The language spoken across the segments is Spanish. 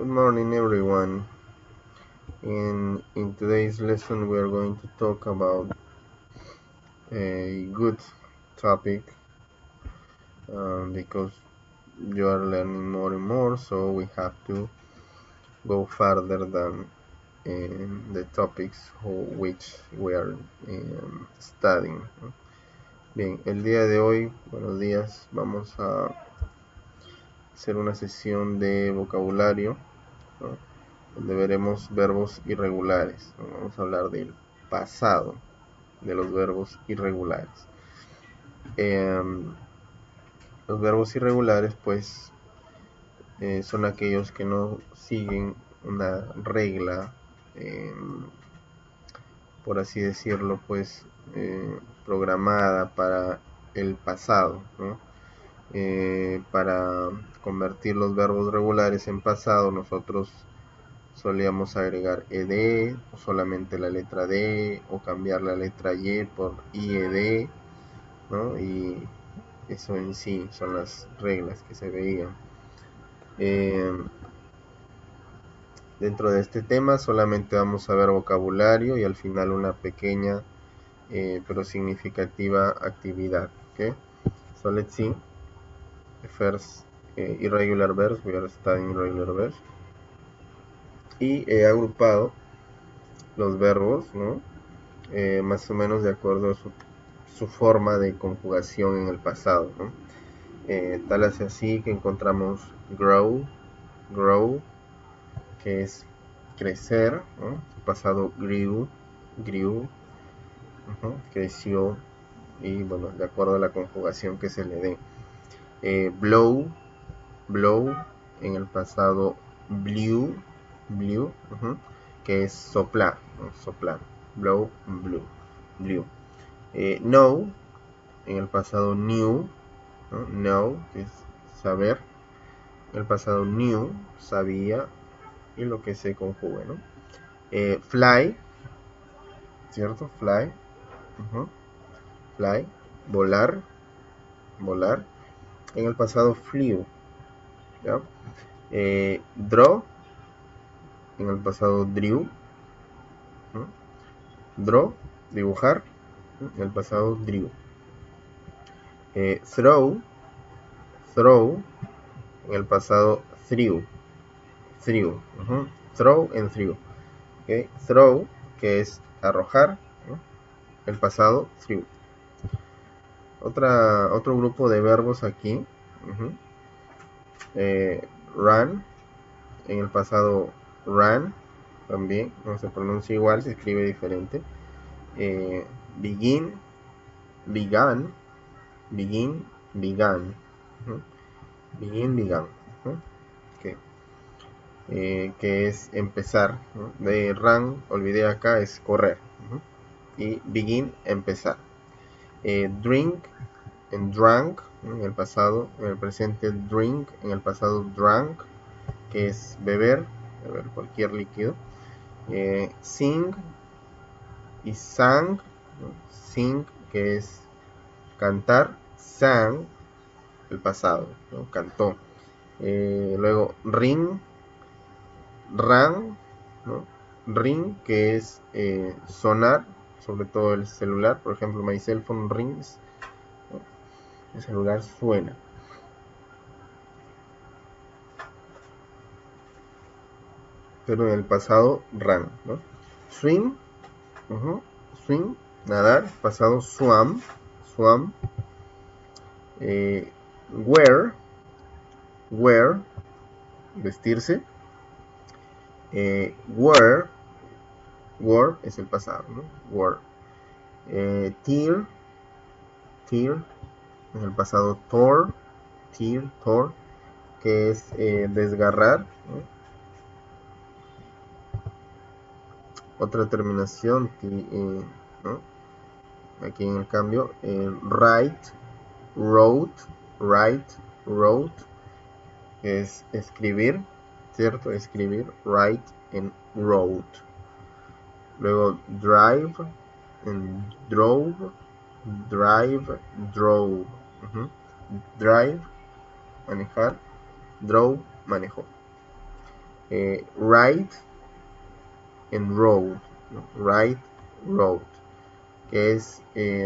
Good morning, everyone. In today's lesson, we are going to talk about a good topic because you are learning more and more, so we have to go further than the topics which we are studying. Bien, el día de hoy, buenos días, vamos a hacer una sesión de vocabulario, ¿no? Donde veremos verbos irregulares, ¿no? Vamos a hablar del pasado de los verbos irregulares. Los verbos irregulares pues son aquellos que no siguen una regla, por así decirlo, pues programada para el pasado, ¿no? Para convertir los verbos regulares en pasado, nosotros solíamos agregar ed o solamente la letra d, o cambiar la letra y por ied, ¿no? Y eso en sí son las reglas que se veían. Dentro de este tema solamente vamos a ver vocabulario y al final una pequeña pero significativa actividad. Okay? So let's see the first irregular verbs. We are studying irregular verbs. Y he agrupado los verbos, ¿no? Más o menos de acuerdo a su forma de conjugación en el pasado, ¿no? Tal hace así que encontramos grow, que es crecer, ¿no? El pasado grew, creció, y bueno, de acuerdo a la conjugación que se le dé. Blow, en el pasado blew, que es soplar, ¿no? Soplar, blow, blew. Know, en el pasado knew, ¿no? Know, que es saber. En el pasado knew, sabía, y lo que se conjuga, ¿no? Fly, ¿cierto? Fly, fly, volar. En el pasado flew, ¿ya? Draw, en el pasado drew, draw, dibujar, en el pasado drew. Throw, en el pasado threw, throw and threw. Okay. Throw, que es arrojar, ¿no? El pasado threw. Otro grupo de verbos aquí. Run, en el pasado ran, también no se pronuncia igual, se escribe diferente. Begin, began, began. Okay. Que es empezar, ¿no? De run, olvidé acá, es correr. Y begin, empezar. Drink, en drank, en el pasado, en el presente drink, en el pasado drank, que es beber cualquier líquido. Sing y sang, ¿no? Sing, que es cantar, sang, el pasado, ¿no? Cantó. Luego ring, rang, ¿no? Ring, que es sonar, sobre todo el celular. Por ejemplo, my cell phone rings, ¿no? El celular suena. Pero en el pasado ran, ¿no? Swim, swim, nadar, pasado swam. Wear, vestirse. Wore es el pasado, ¿no? Wore. Tear, en el pasado tore, que es desgarrar, ¿no? Otra terminación, ¿no? Aquí en el cambio, write, wrote, que es escribir, ¿cierto? Escribir, write and wrote. Luego drive, and drove, drove. Drive, manejar, drove, manejó. ride and road, ¿no? Ride, road, que es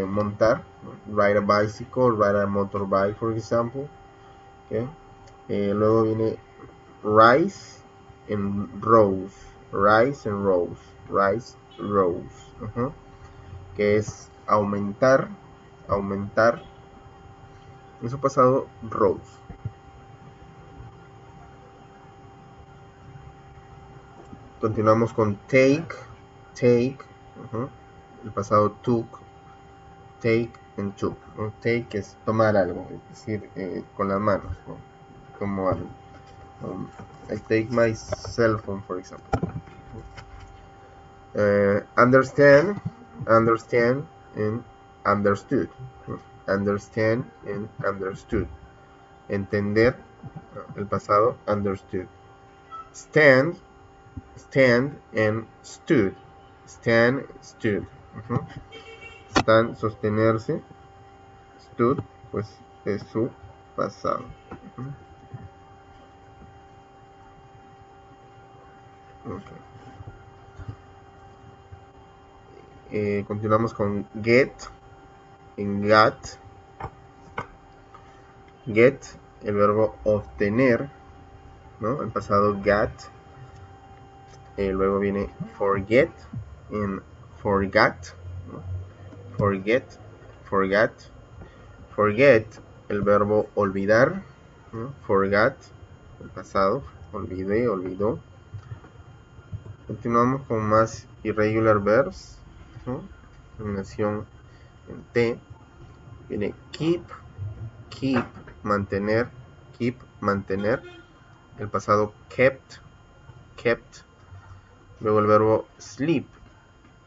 montar, ¿no? Ride a bicycle, ride a motorbike, for example. Okay. Luego viene rise and rose, rise and rose, rise, rose, que es aumentar, aumentar, en su pasado rose. Continuamos con take, take, el pasado took, take and took, ¿no? Take es tomar algo, es decir, con las manos, ¿no? Como algo. I take my cell phone, for example. Understand, understand and understood, understand and understood. Entender, el pasado understood. Stand, stand and stood, stand, stood. Stand, sostenerse, stood, pues es su pasado. Continuamos con get, en got. Get, el verbo obtener, ¿no? El pasado got. Luego viene forget, en forgot, ¿no? Forget, forgot. Forget, el verbo olvidar, ¿no? Forgot, el pasado, olvidé, olvidó. Continuamos con más irregular verbs, ¿no? Terminación en T. Viene keep, keep, mantener, keep, mantener. El pasado kept, kept. Luego el verbo sleep,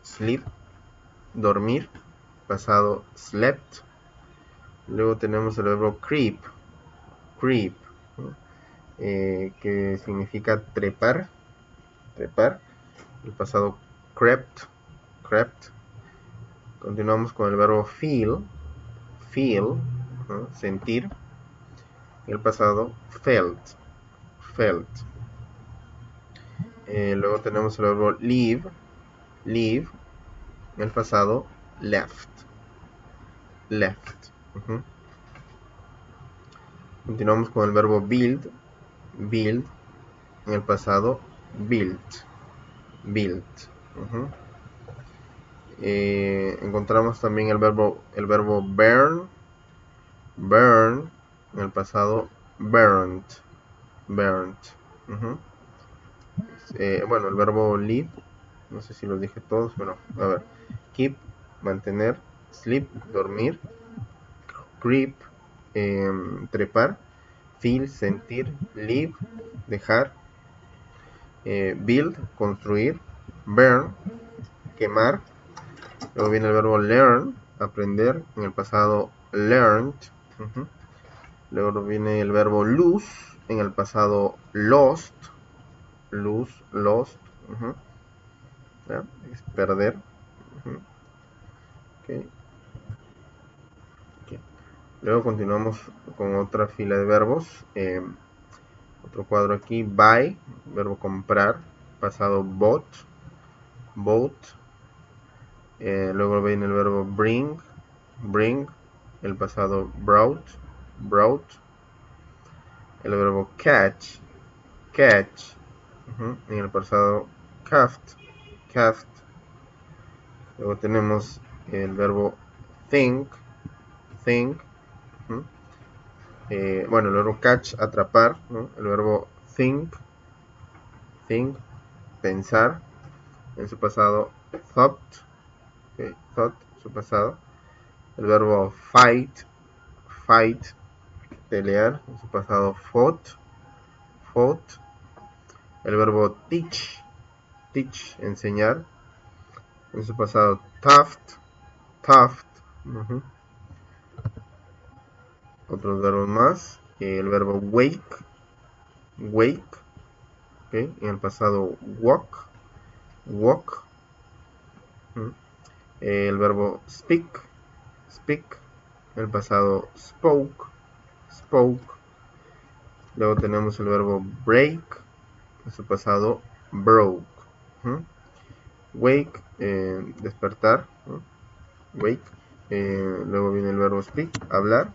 sleep, dormir. Pasado slept. Luego tenemos el verbo creep, creep, ¿no? Que significa trepar, trepar. El pasado crept, crept. Continuamos con el verbo feel, feel, ¿no? Sentir. El pasado felt, felt. Luego tenemos el verbo leave, leave. El pasado left, left. Continuamos con el verbo build, build. En el pasado built, built. Encontramos también el verbo burn, burn. En el pasado burned, burned. Bueno, el verbo live, no sé si los dije todos, pero a ver. Keep, mantener. Sleep, dormir. Creep, trepar. Feel, sentir. Live, dejar. Build, construir. Burn, quemar. Luego viene el verbo learn, aprender. En el pasado learned. Luego viene el verbo lose. En el pasado lost, lose, lost. ¿Ya? Es perder. Okay. Luego continuamos con otra fila de verbos. Otro cuadro aquí, buy, verbo comprar. Pasado bought, bought. Luego viene el verbo bring, bring. El pasado brought, brought. El verbo catch, catch. En el pasado cast, cast. Luego tenemos el verbo think, think. Bueno, el verbo catch, atrapar, ¿no? El verbo think, think, pensar. En su pasado thought, thought, su pasado. El verbo fight, fight, pelear. En su pasado fought, fought. El verbo teach, teach, enseñar. En su pasado taft, taft. Otros verbos más. El verbo wake, wake. En el pasado walk, walk. El verbo speak, speak. En el pasado spoke, spoke. Luego tenemos el verbo break, en su pasado broke. Wake, despertar. Wake. Luego viene el verbo speak, hablar.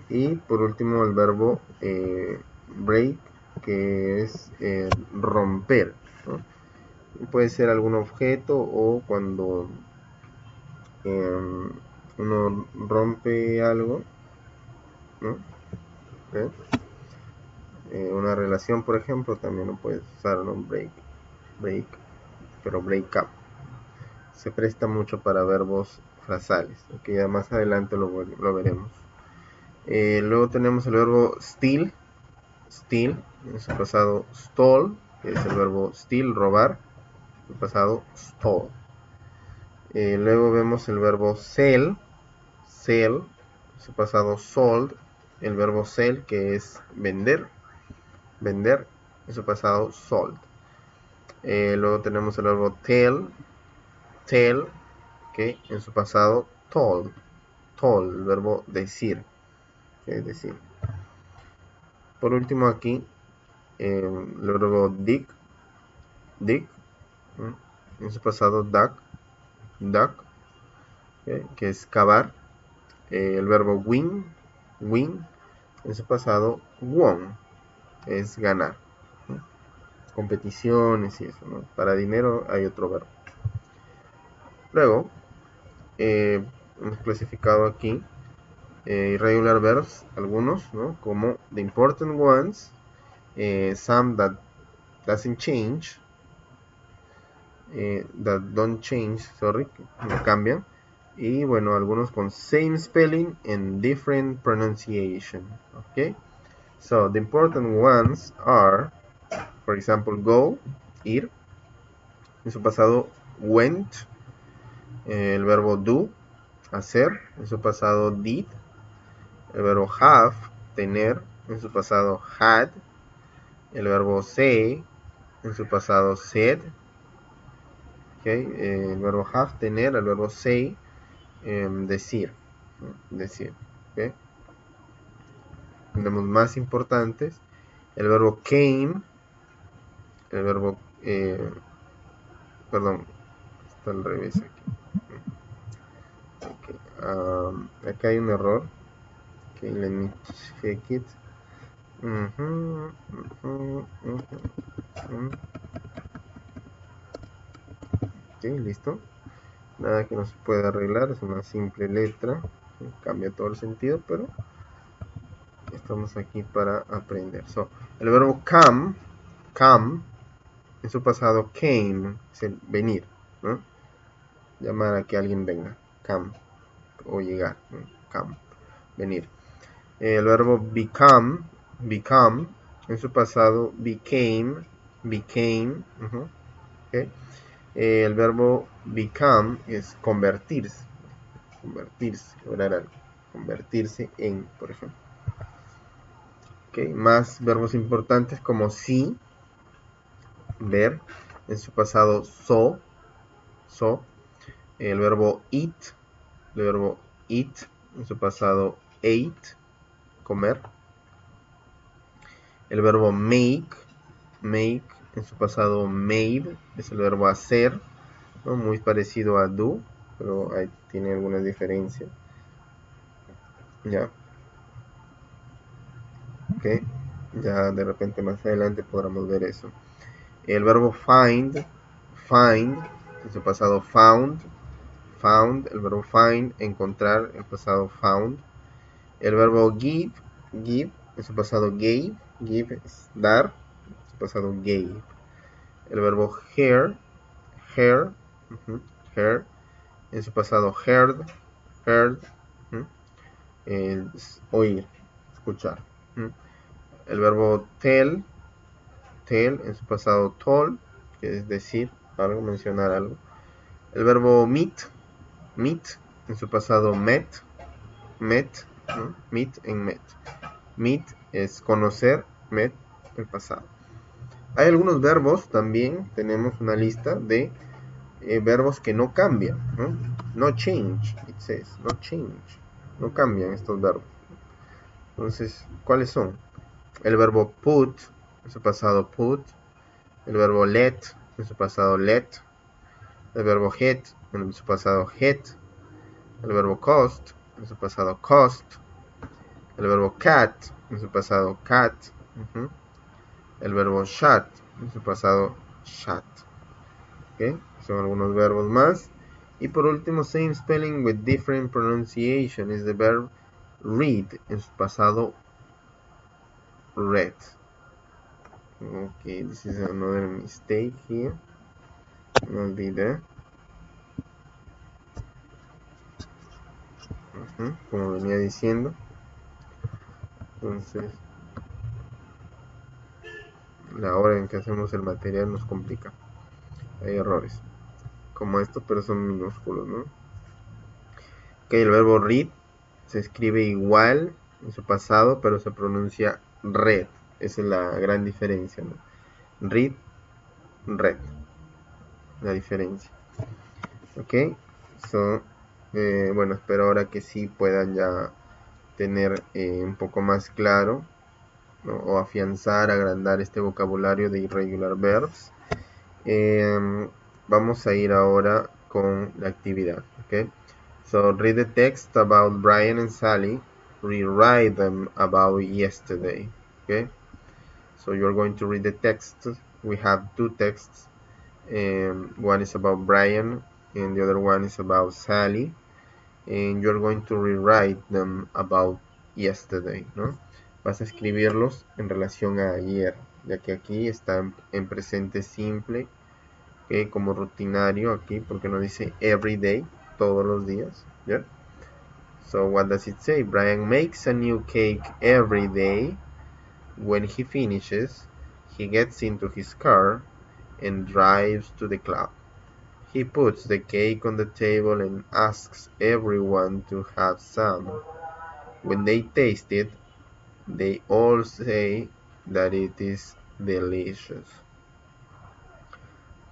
Y por último el verbo break, que es romper, ¿no? Puede ser algún objeto o cuando uno rompe algo, ¿no? Una relación, por ejemplo, también lo puedes usar, ¿no? Break, pero break up. Se presta mucho para verbos frasales, que ya más adelante lo veremos. Luego tenemos el verbo steal, en su pasado stole, que es el verbo steal, robar, en su pasado stole. Luego vemos el verbo sell, en su pasado sold, el verbo sell, que es vender, en su pasado sold. Luego tenemos el verbo tell, que en su pasado told, el verbo decir, que es decir. Por último aquí, el verbo dig, en su pasado duck, que es cavar. El verbo win, en su pasado won, es ganar. Competiciones y eso, ¿no? Para dinero hay otro verbo. Luego, hemos clasificado aquí irregular verbs, algunos, ¿no? Como the important ones, some that doesn't change, that don't change, sorry, no cambian. Y bueno, algunos con same spelling and different pronunciation. Okay, so the important ones are, for example, go, ir, en su pasado went, el verbo do, hacer, en su pasado did, el verbo have, tener, en su pasado had, el verbo say, en su pasado said. Okay, el verbo have, tener, el verbo say, decir. Okay. Tenemos más importantes: el verbo came, el verbo perdón, está al revés aquí. Acá hay un error. Okay, let me check it. Ok, listo. Nada que no se pueda arreglar, es una simple letra, cambia todo el sentido, pero estamos aquí para aprender. So, el verbo come, en su pasado came, es el venir, ¿no? Llamar a que alguien venga, come, o llegar, ¿no? Come, venir. El verbo become, en su pasado became, okay. El verbo become es convertirse, lograr algo, convertirse en, por ejemplo. Okay. Más verbos importantes como see, ver, en su pasado saw, el verbo eat, en su pasado ate, comer. El verbo make, en su pasado made, es el verbo hacer, ¿no? Muy parecido a do, pero ahí tiene alguna diferencia. Ya. Ok. Ya de repente más adelante podremos ver eso. El verbo find, en su pasado found, el verbo find, encontrar, el pasado found. El verbo give, en su pasado gave, es dar, en su pasado gave. El verbo hear, en su pasado heard, es oír, escuchar. El verbo tell, en su pasado told, que es decir algo, mencionar algo. El verbo meet, en su pasado met, ¿no? Meet en met. Meet es conocer, met el pasado. Hay algunos verbos también, tenemos una lista de verbos que no cambian, ¿no? No change, it says, no change. No cambian estos verbos. Entonces, ¿cuáles son? El verbo put, en su pasado put, el verbo let, en su pasado let, el verbo hit, en su pasado hit, el verbo cost, en su pasado cost, el verbo cat, en su pasado cat, el verbo shut, en su pasado shut. ¿Okay? Son algunos verbos más. Y por último, same spelling with different pronunciation is the verb read, en su pasado read. Okay, this is another mistake here. No olvidé. Como venía diciendo. Entonces, la hora en que hacemos el material nos complica. Hay errores. Como esto, pero son minúsculos, ¿no? Ok, el verbo read se escribe igual en su pasado, pero se pronuncia read. Esa es la gran diferencia, ¿no? Read, read. La diferencia. Ok, so, bueno, espero ahora que sí puedan ya tener un poco más claro, ¿no? O afianzar, agrandar este vocabulario de irregular verbs. Vamos a ir ahora con la actividad. Okay? So read the text about Brian and Sally. Rewrite them about yesterday. Okay? So you're going to read the text. We have two texts. One is about Brian and the other one is about Sally. And you're going to rewrite them about yesterday, ¿no? Vas a escribirlos en relación a ayer, ya que aquí está en presente simple, como rutinario aquí, porque no dice every day, todos los días, ¿ya? So what does it say? Brian makes a new cake every day. When he finishes, he gets into his car and drives to the club. He puts the cake on the table and asks everyone to have some. When they taste it, they all say that it is delicious.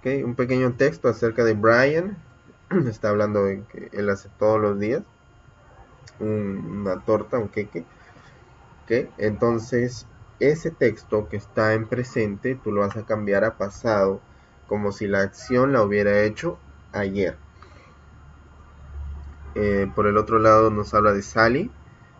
Okay, un pequeño texto acerca de Brian. Está hablando de que él hace todos los días una torta, un queque. Okay, entonces ese texto que está en presente tú lo vas a cambiar a pasado, como si la acción la hubiera hecho ayer. Por el otro lado nos habla de Sally.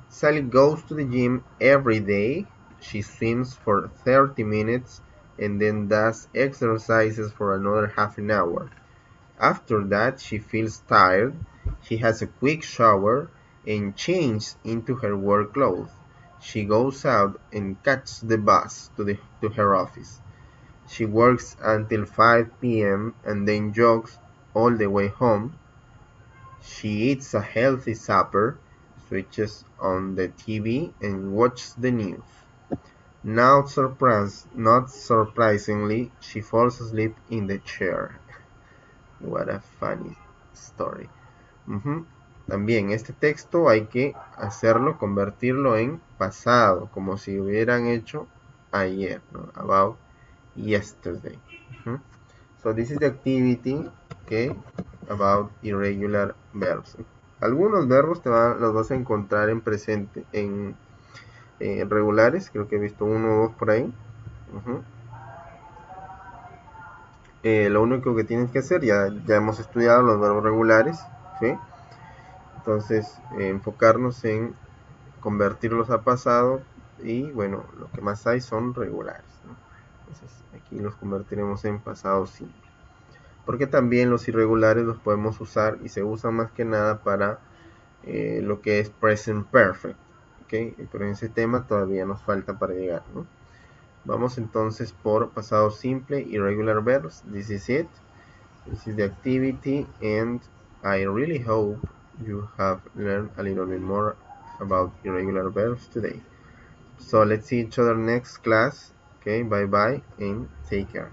Sally goes to the gym every day. She swims for 30 minutes and then does exercises for another half an hour. After that, she feels tired. She has a quick shower and changes into her work clothes. She goes out and catches the bus to her office. She works until 5 p.m. and then jogs all the way home. She eats a healthy supper, switches on the TV, and watches the news. Not surprisingly, she falls asleep in the chair. What a funny story. También este texto hay que hacerlo, convertirlo en pasado, como si hubieran hecho ayer, ¿no? About yesterday. So this is the activity, okay, about irregular verbs. Algunos verbos los vas a encontrar en presente, en regulares, creo que he visto uno o dos por ahí. Lo único que tienes que hacer, ya hemos estudiado los verbos regulares, ¿sí? Entonces, enfocarnos en convertirlos a pasado y, bueno, lo que más hay son regulares, ¿no? Entonces, aquí los convertiremos en pasado simple. Porque también los irregulares los podemos usar y se usan más que nada para lo que es present perfect, ¿okay? Pero en ese tema todavía nos falta para llegar, ¿no? Vamos entonces por pasado simple, irregular verbs. This is it. This is the activity, and I really hope you have learned a little bit more about irregular verbs today. So let's see each other next class. Okay, bye bye and take care.